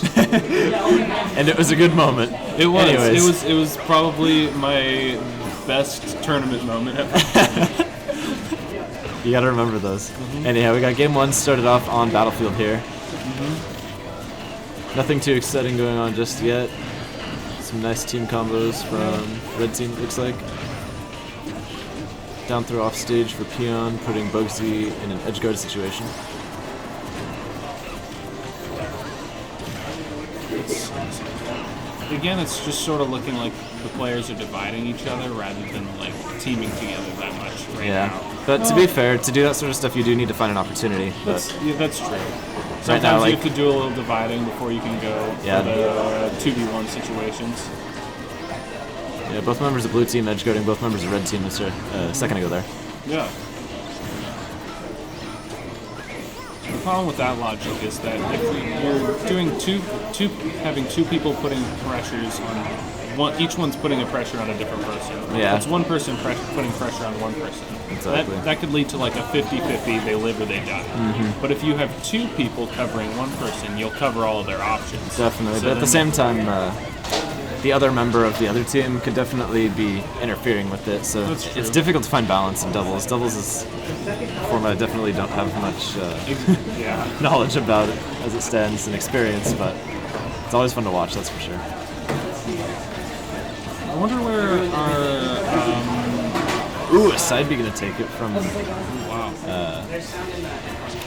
lost. And it was a good moment. It was. Anyways. It was probably my best tournament moment ever. You gotta remember those. Anyhow, we got game 1 started off on Battlefield here. Nothing too exciting going on just yet. Some nice team combos from red team, it looks like. Down throw off stage for Peon, putting Bugsy in an edge guard situation. Again, it's just sort of looking like the players are dividing each other rather than like teaming together that much right now. But to be fair, to do that sort of stuff, you do need to find an opportunity. That's true. Sometimes right now, you have to do a little dividing before you can go for the 2v1 situations. Yeah, both members of blue team edge guarding both members of red team a second ago there. Yeah. The problem with that logic is that if you're doing having two people putting pressures on one, each one's putting a pressure on a different person. Yeah. It's one person putting pressure on one person. Exactly. That could lead to like a 50-50, they live or they die. But if you have two people covering one person, you'll cover all of their options. Definitely, So but at the same time, the other member of the other team could definitely be interfering with it, so it's difficult to find balance in doubles. Doubles is a format I definitely don't have much knowledge about it as it stands and experience, but it's always fun to watch, that's for sure. I wonder where Ooh, a side B gonna take it from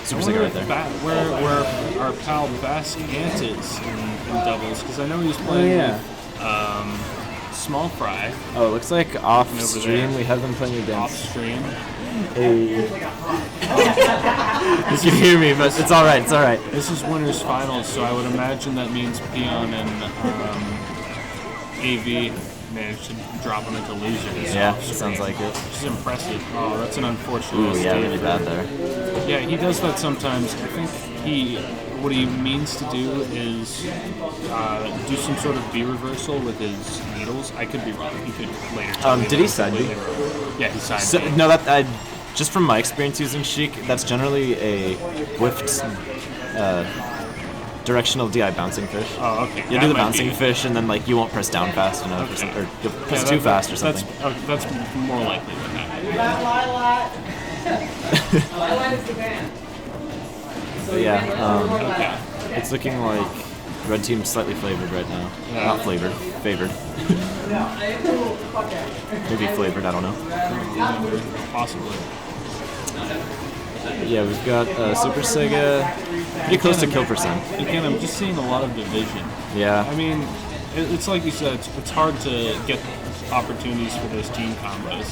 SuperBug right there. Where our pal Bascant is in doubles, because I know he's playing with Sm4sh. Oh, it looks like off stream we have them playing against. Off stream. You can hear me, but it's alright, it's alright. This is winners finals, so I would imagine that means Peon and AV managed to drop him into losers. Yeah, sounds like it. Which is impressive. Oh, that's an unfortunate Ooh, mistake. yeah, really bad there. Yeah, he does that sometimes. I think what he means to do is do some sort of B reversal with his needles. I could be wrong. He could later tell me. Did he side B? Yeah, he side B. No, just from my experience using Sheik, that's generally a whiffed directional DI bouncing fish. Oh, okay. You do the bouncing fish, and then like you won't press down fast enough, or you'll press too fast or something. That's more likely than that. But yeah, it's looking like red team's slightly flavored right now. Yeah. Not flavored, favored. Maybe flavored, I don't know. Possibly. Yeah, we've got Super Sega pretty close to kill percent. Again, I'm just seeing a lot of division. Yeah. I mean, it's like you said, it's hard to get opportunities for those team combos.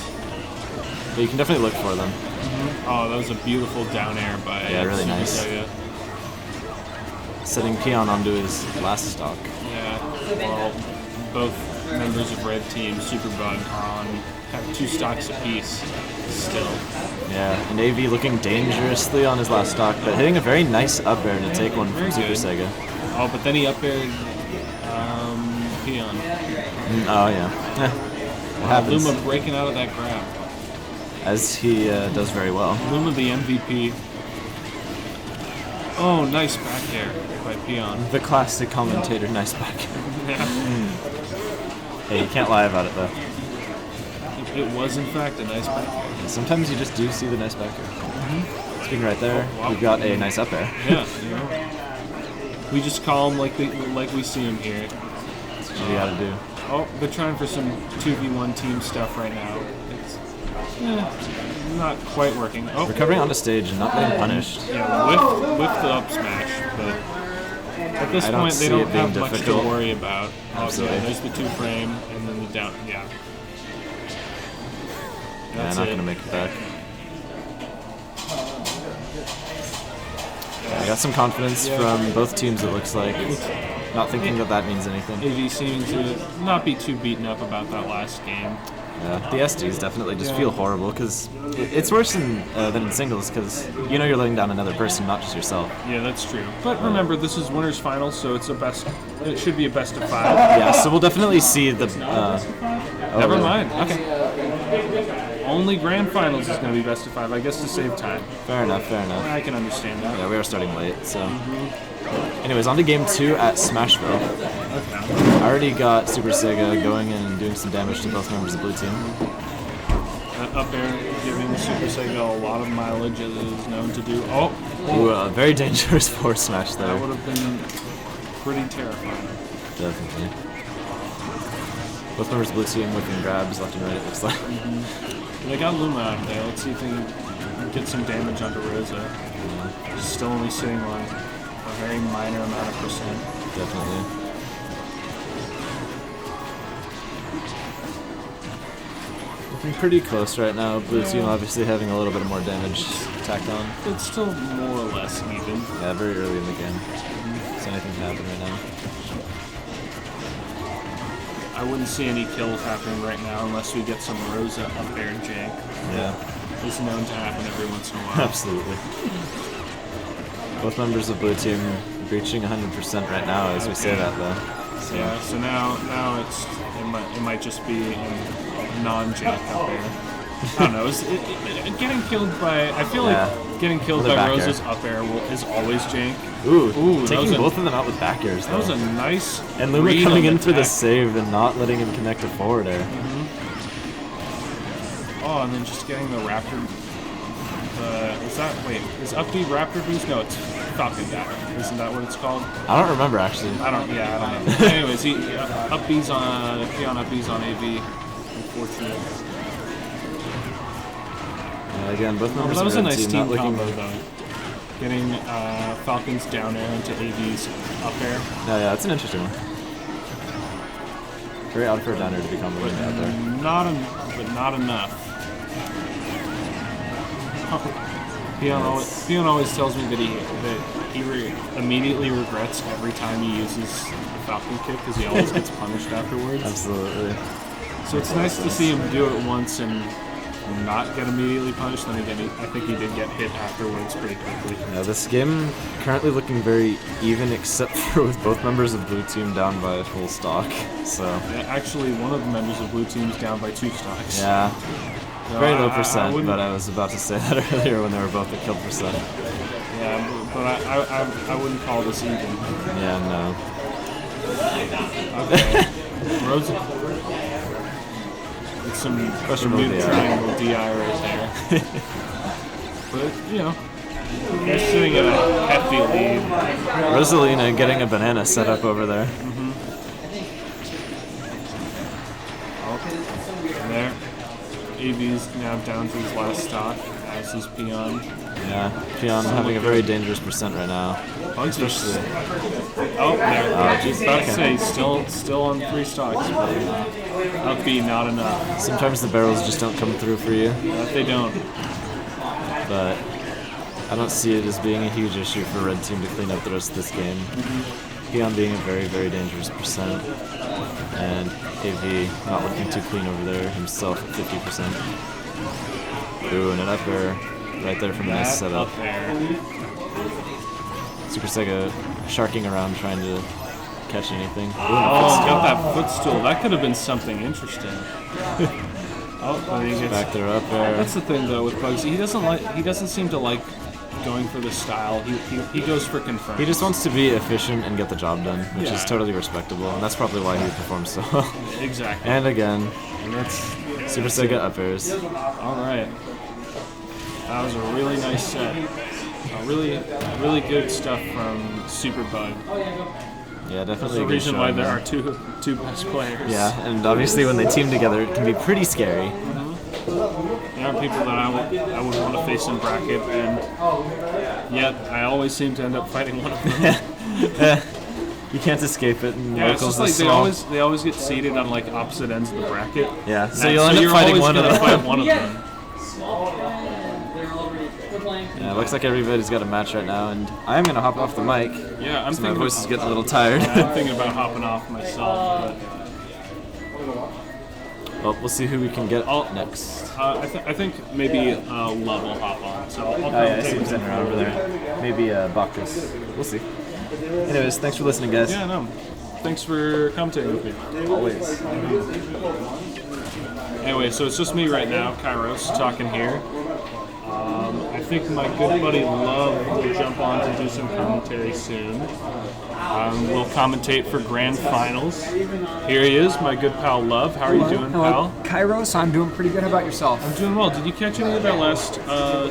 But you can definitely look for them. Oh, that was a beautiful down air by really nice. Sega. Setting Peon onto his last stock. Yeah, well, both members of red team, SuperBug, have 2 stocks apiece still. Yeah, and AV looking dangerously on his last stock, but hitting a very nice up air to take one from Super Sega. Oh, but then he up aired Peon. Oh, yeah. What happens? Luma breaking out of that grab. As he does very well. Luma the MVP. Oh, nice back air by Peon. The classic commentator, nice back air. Yeah. Hey, you can't lie about it, though. It was, in fact, a nice back air. Sometimes you just do see the nice back air. Speaking right there, we've got a nice up air. Yeah, you know. We just call him like we see him here. That's what you gotta do. Oh, they're trying for some 2v1 team stuff right now. It's not quite working. Oh, recovering onto stage and not getting punished. Yeah, with the up smash, but at this point they don't have much to worry about. Absolutely. Okay, there's the 2-frame and then the down. Yeah. Yeah, not gonna make it back. I got some confidence from both teams, it looks like. Not thinking that means anything. AV seeming to not be too beaten up about that last game. Yeah, the SDs definitely just feel horrible, because it's worse than in singles, because you know you're letting down another person, not just yourself. Yeah, that's true. But remember, this is winners finals, so it's it should be a best of 5. Yeah, so we'll definitely see the... Never mind. Okay. Only grand finals is going to be best of 5, I guess, to save time. Fair enough, fair enough. I can understand that. Yeah, we are starting late, so... Anyways, on to game 2 at Smashville. Okay. I already got Super Sega going and doing some damage to both members of Blue Team. Up air giving Super Sega a lot of mileage as it is known to do. Oh! Ooh, very dangerous forward smash there. That would have been pretty terrifying. Definitely. Both members of Blue Team whipping grabs left and right, it looks like. They got Luma out there. Let's see if they can get some damage onto Rosa. She's still only sitting on a very minor amount of percent. Definitely. Looking pretty close right now. Blue Team obviously having a little bit more damage tacked on. It's still more or less even. Yeah, very early in the game. So anything can happen right now. I wouldn't see any kills happening right now unless we get some Rosa up air jank. Yeah. It's known to happen every once in a while. Absolutely. Both members of Blue Team reaching 100% right now as we say that though. So. Yeah, so now it might just be non-jank up air. I don't know. Getting killed by getting killed by Rosa's up air is always jank. Ooh, taking both of them out with back airs though. That was a nice and Luma coming in for the save and not letting him connect to forward air. Oh, and then just getting the Raptor. Is up B Raptor boost? No, it's Falcon Dagger. Isn't that what it's called? I don't remember actually. I don't know. Anyways, up B's on PeonAV's on AV. Unfortunate. Again, both members that was of a nice team looking combo though. Getting Falcon's down air into AV's up air. Yeah, that's an interesting one. Very odd for a down air to be comboing out there. But not enough. Peon always tells me that he immediately regrets every time he uses the Falcon kick because he always gets punished afterwards. Absolutely. So it's nice to see him do it once and not get immediately punished. Then again, I think he did get hit afterwards pretty quickly. Yeah, this game currently looking very even, except for with both members of Blue Team down by a full stock. So actually, one of the members of Blue Team is down by 2 stocks. Yeah. Very low percent, but I was about to say that earlier when they were both at kill percent. Yeah, but I wouldn't call this even. Yeah, no. Okay. Rosa. It's some new triangle DI right there. But, they're sitting at a hefty lead. Rosalina getting a banana set up over there. There. AV's now down to his last stock, as is Peon. Yeah, Peon having a very dangerous percent right now. Especially. Oh, there. I was about to say, still on 3 stocks, but up B not enough. Sometimes the barrels just don't come through for you. But they don't. But I don't see it as being a huge issue for Red Team to clean up the rest of this game. Peon being a very, very dangerous percent. And AV not looking too clean over there himself at 50%. Ooh, and an up air right there from a nice setup. Super Sega sharking around trying to catch anything. Ooh, got that footstool. That could have been something interesting. But he gets back there up there. That's the thing though with Bugsy. He doesn't seem to like going for the style. He goes for confirm. He just wants to be efficient and get the job done, which is totally respectable, and that's probably why he performs so well. Exactly. And again, Super Sega up airs. All right. That was a really nice set. Really good stuff from SuperBug. Yeah, definitely. There's a reason why there are two best players. Yeah, and obviously when they team together, it can be pretty scary. There are people that I would want to face in bracket, and yet I always seem to end up fighting one of them. You can't escape it. Yeah, it's just like they always get seated on like opposite ends of the bracket. Yeah, so you'll end up fighting one of them. Fight one of them. Yeah, looks like everybody's got a match right now, and I'm gonna hop off the mic. Yeah, I'm thinking my voice is getting a little tired. I'm thinking about hopping off myself, but. Well, we'll see who we can get next. I think maybe Love will hop on. So I'll I see him sitting around over there. Maybe Bacchus. We'll see. Anyways, thanks for listening, guys. Yeah, no. Thanks for commentating with me. Always. Anyway, so it's just me right now, Kairos, talking here. I think my good buddy Love will jump on to do some commentary soon. We'll commentate for grand finals. Here he is, my good pal Love. How are you doing, pal? Kairos, I'm doing pretty good. How about yourself? I'm doing well. Did you catch any of that last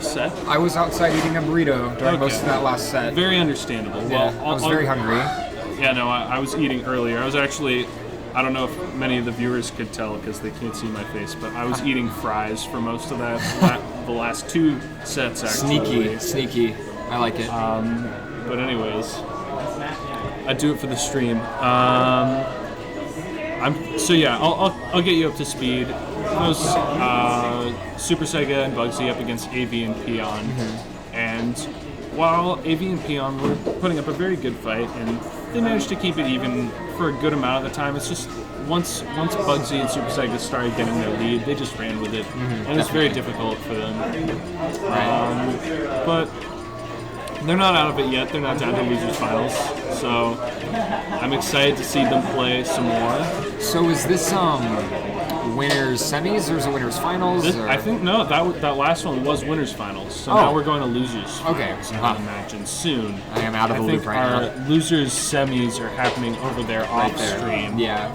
set? I was outside eating a burrito during most of that last set. Very understandable. Yeah, Well, I was very hungry. Yeah, no, I was eating earlier. I was actually, I don't know if many of the viewers could tell because they can't see my face, but I was eating fries for most of that, the last 2 sets actually. Sneaky. I like it. But anyways, I do it for the stream. I'll get you up to speed. Those Super Sega and Bugsy up against AV and Peon, and while AV and Peon were putting up a very good fight, and they managed to keep it even for a good amount of the time. It's just once Bugsy and Super Sega started getting their lead, they just ran with it, and it was very difficult for them. But they're not out of it yet. They're not down to losers finals, so I'm excited to see them play some more. So is this winners semis or is it winners finals? I think no. That last one was winners finals. So now we're going to losers. Okay. I imagine soon. I am out of the loop right now. Our losers semis are happening over there off stream. Yeah.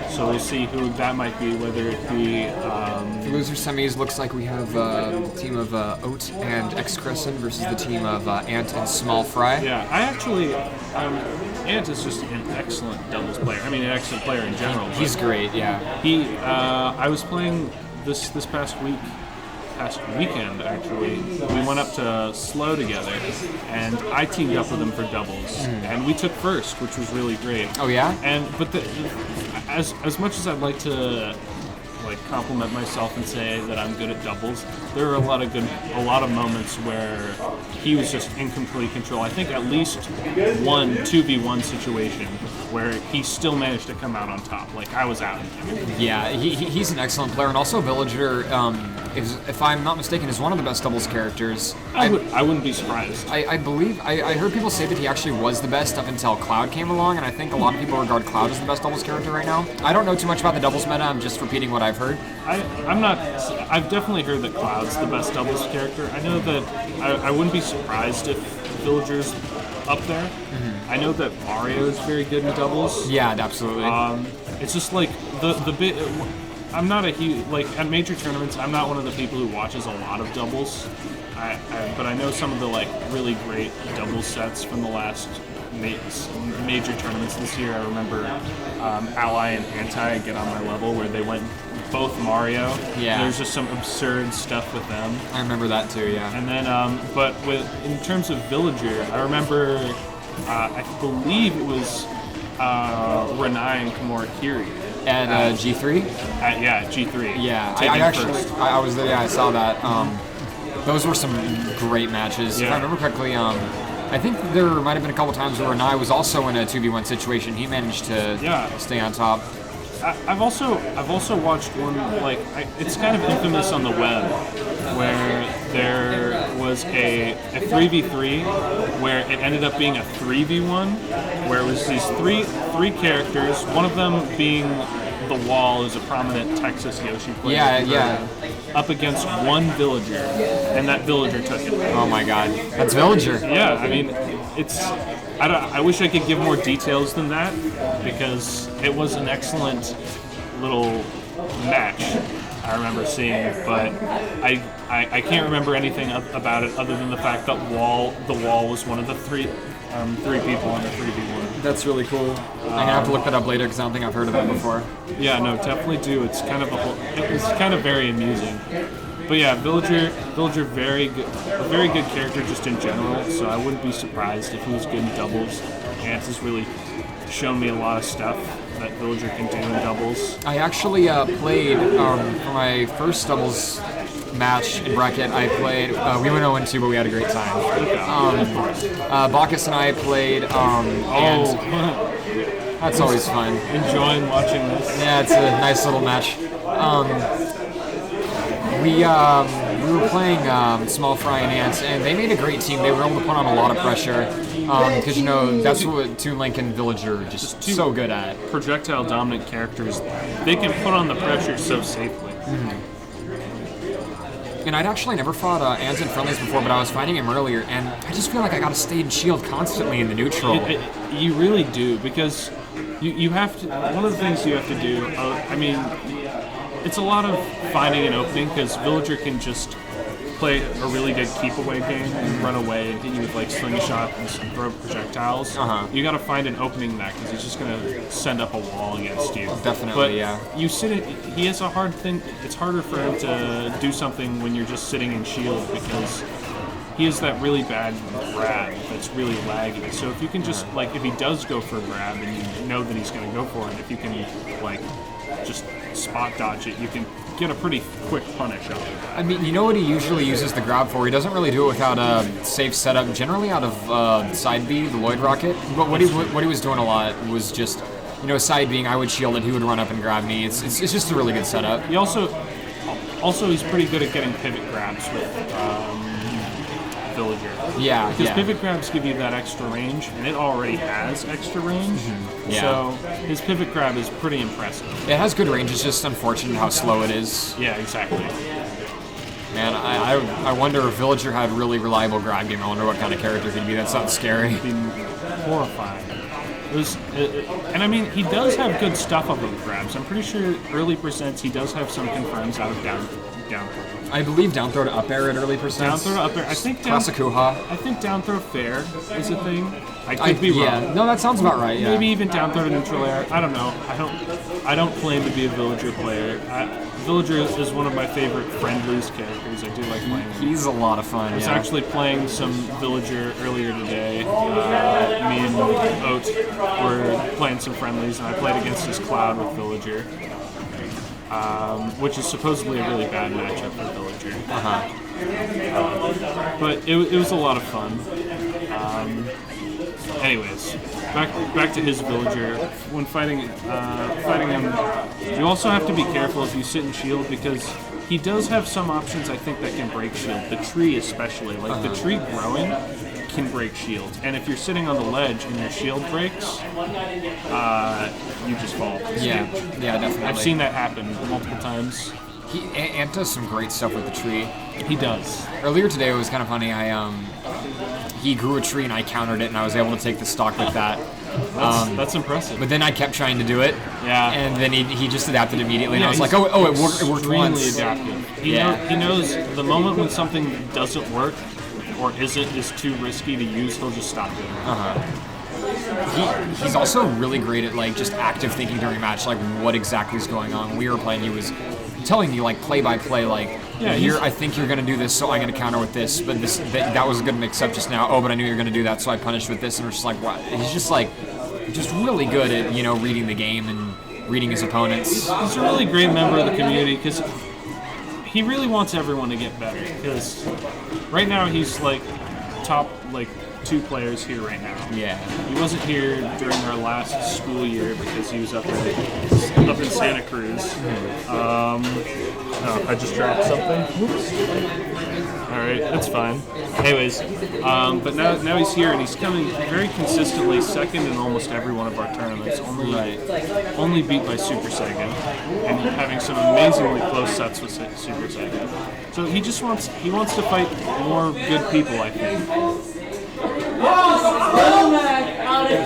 So we'll see who that might be. Whether it be the loser semis looks like we have the team of Oat and X-Crescent versus the team of Ant and Sm4sh. Yeah, I actually Ant is just an excellent doubles player. I mean, an excellent player in general. He's great. Yeah. I was playing this past weekend actually. We went up to Slow together, and I teamed up with him for doubles, and we took first, which was really great. Oh yeah. But as much as I'd like to compliment myself and say that I'm good at doubles, there were a lot of moments where he was just in complete control. I think at least one 2v1 situation where he still managed to come out on top. Like, I was out. Yeah, he's an excellent player, and also Villager, if I'm not mistaken, is one of the best doubles characters. I wouldn't be surprised. I believe, I heard people say that he actually was the best up until Cloud came along, and I think a lot of people regard Cloud as the best doubles character right now. I don't know too much about the doubles meta, I'm just repeating what I've heard. I've definitely heard that Cloud's the best doubles character. I know that I wouldn't be surprised if Villager's up there. I know that Mario is very good in doubles. Yeah, absolutely. It's just like the bit. I'm not a huge at major tournaments. I'm not one of the people who watches a lot of doubles. But I know some of the really great doubles sets from the last major tournaments this year. I remember Ally and Anti get on my level where they went both Mario. Yeah. There's just some absurd stuff with them. I remember that too. Yeah. And then, but in terms of Villager, I remember. I believe it was Renai and Kamorakiri. At G3? G3. Yeah, I was there, yeah, I saw that. Those were some great matches. Yeah. If I remember correctly, I think there might have been a couple times where Renai was also in a 2v1 situation. He managed to stay on top. I've also watched one, it's kind of infamous on the web, where there was a 3v3 where it ended up being a 3v1, where it was these three characters, one of them being the Wall, is a prominent Texas Yoshi player. Up against one Villager, and that Villager took it. Oh my god, that's Villager. Yeah, I mean, I wish I could give more details than that, because it was an excellent little match I remember seeing, but I can't remember anything about it other than the fact that the Wall was one of the three people on the 3v1. That's really cool. I'm gonna have to look that up later because I don't think I've heard of that before. Yeah, no, definitely do. It's kind of very amusing. But yeah, Villager, very good, a very good character just in general. So I wouldn't be surprised if he was good in doubles. Ant has really shown me a lot of stuff that Villager can do in doubles. I actually played for my first doubles match in bracket. I played. We went 0-2, but we had a great time. Bacchus and I played. And that's always fun. Enjoying watching this. Yeah, it's a nice little match. We were playing Sm4sh and Ants, and they made a great team. They were able to put on a lot of pressure because that's what Toon Link and Villager are just so good at. Projectile dominant characters, they can put on the pressure so safely. And I'd actually never fought Ans in friendlies before, but I was fighting him earlier, and I just feel like I gotta stay in shield constantly in the neutral. You really do, because you have to. One of the things you have to do, I mean, it's a lot of finding an opening, because Villager can just play a really good keep away game and run away and hit you with like slingshot and throw projectiles. You got to find an opening in that, because he's just gonna send up a wall against you. Definitely, but yeah. You sit in, he has a hard thing. It's harder for him to do something when you're just sitting in shield, because he has that really bad grab that's really laggy. So if you can just like, if he does go for a grab and you know that he's gonna go for it, if you can like just spot dodge it, you can get a pretty quick punish out of that. I mean, you know what he usually uses the grab for? He doesn't really do it without a safe setup, generally out of side B, the Lloyd rocket. But what he was doing a lot was just, you know, side being, I would shield and he would run up and grab me. It's just a really good setup. He also he's pretty good at getting pivot grabs with Villager. Yeah, because pivot grabs give you that extra range, and it already has extra range. Yeah. So his pivot grab is pretty impressive. It has good range. It's just unfortunate how slow it is. Yeah, exactly. Man, I wonder if Villager had really reliable grab game. I wonder what kind of character he'd be. That sounds scary. It'd be horrifying. And I mean, he does have good stuff up with grabs. I'm pretty sure early percents he does have some confirms out of down throw. I believe down throw to up air at early percents. Down throw to up air. I think classic hoo-ha. I think down throw fair is a thing. I could be wrong. No, that sounds about right. Yeah. Maybe even down throw to neutral air. I don't know. I don't claim to be a Villager player. Villager is one of my favorite friendlies characters. I do like playing him. He's a lot of fun. I was actually playing some Villager earlier today. Me and Oat were playing some friendlies, and I played against his Cloud with Villager, which is supposedly a really bad matchup for Villager. But it was a lot of fun. Anyways, back to his Villager. When fighting him, you also have to be careful if you sit in shield, because he does have some options, I think, that can break shield. The tree especially. Like, the tree growing can break shield. And if you're sitting on the ledge and your shield breaks, you just fall. Yeah, definitely. I've seen that happen multiple times. Ant does some great stuff with the tree. He does. Earlier today, it was kind of funny. He grew a tree and I countered it, and I was able to take the stock with that. That's impressive. But then I kept trying to do it. Yeah. And then he just adapted immediately, and I was like, it worked once. Extremely adaptive. He knows the moment when something doesn't work or is too risky to use, he'll just stop doing it. He's also really great at like just active thinking during a match, like what exactly is going on. When we were playing, he was telling me like play by play, like I think you're gonna do this, so I'm gonna counter with this, but that was a good mix-up just now. Oh, but I knew you were gonna do that, so I punished with this, and we're just like, wow. He's just really good at reading the game and reading his opponents. He's a really great member of the community, because he really wants everyone to get better. Because right now he's like top like 2 players here right now. Yeah. He wasn't here during our last school year because he was up in Santa Cruz. I just dropped something. Oops. All right, that's fine. Anyways, but now he's here, and he's coming very consistently second in almost every one of our tournaments. Only beat by Super Saiyan, and having some amazingly close sets with Super Saiyan. So he wants to fight more good people, I think.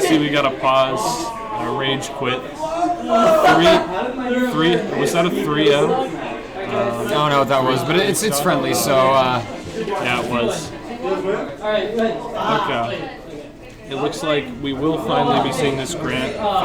See, we got a pause, a rage quit. 3, was that a 3-0? I don't know what that was, but it's friendly, so yeah, it was. Okay. It looks like we will finally be seeing this grand final.